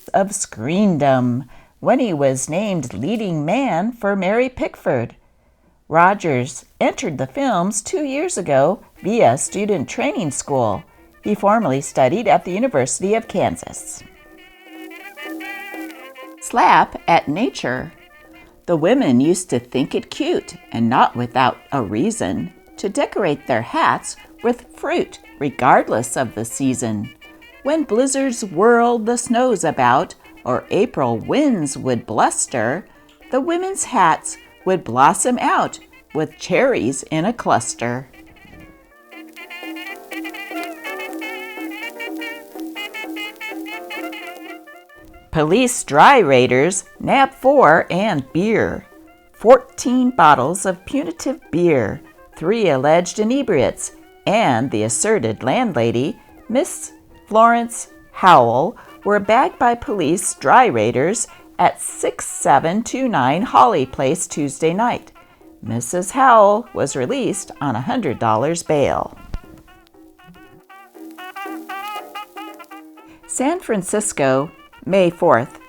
burst of screendom when he was named leading man for Mary Pickford. Rogers entered the films 2 years ago via student training school. He formerly studied at the University of Kansas. Slap at nature. The women used to think it cute, and not without a reason, to decorate their hats with fruit regardless of the season. When blizzards whirled the snows about, or April winds would bluster, the women's hats would blossom out with cherries in a cluster. Police dry raiders nab 4 and beer. 14 bottles of punitive beer, 3 alleged inebriates, and the asserted landlady, Miss Florence Howell, were bagged by police dry raiders at 6729 Holly Place Tuesday night. Mrs. Howell was released on $100 bail. San Francisco, May 4th.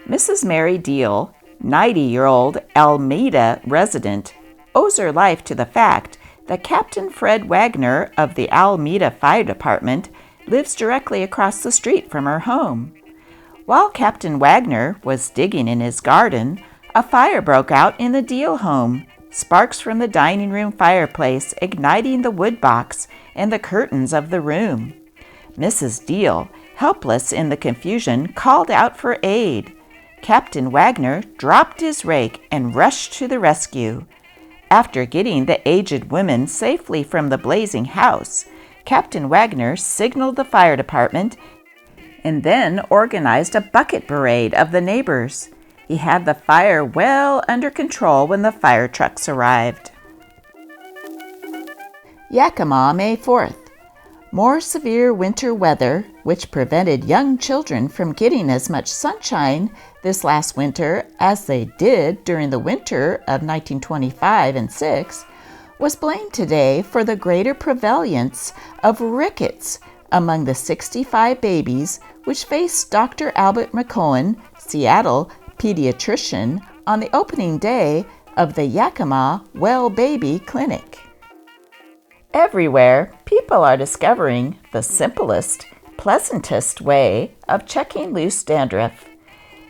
Mrs. Mary Deal, 90-year-old Alameda resident, owes her life to the fact that Captain Fred Wagner of the Alameda Fire Department lives directly across the street from her home. While Captain Wagner was digging in his garden, a fire broke out in the Deal home, sparks from the dining room fireplace igniting the wood box and the curtains of the room. Mrs. Deal, helpless in the confusion, called out for aid. Captain Wagner dropped his rake and rushed to the rescue. After getting the aged women safely from the blazing house, Captain Wagner signaled the fire department and then organized a bucket parade of the neighbors. He had the fire well under control when the fire trucks arrived. Yakima, May 4th. More severe winter weather, which prevented young children from getting as much sunshine this last winter as they did during the winter of 1925 and 6, was blamed today for the greater prevalence of rickets among the 65 babies which faced Dr. Albert McCohen, Seattle pediatrician, on the opening day of the Yakima Well Baby Clinic. Everywhere, people are discovering the simplest, pleasantest way of checking loose dandruff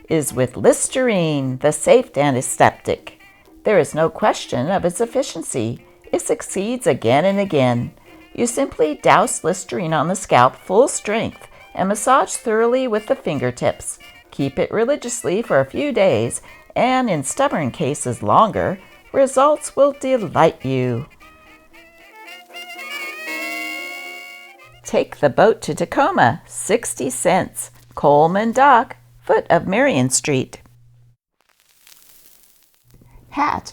is with Listerine, the safe antiseptic. There is no question of its efficiency. It succeeds again and again. You simply douse Listerine on the scalp full strength and massage thoroughly with the fingertips. Keep it religiously for a few days, and in stubborn cases longer, results will delight you. Take the boat to Tacoma, 60 cents. Coleman Dock, foot of Marion Street. Hat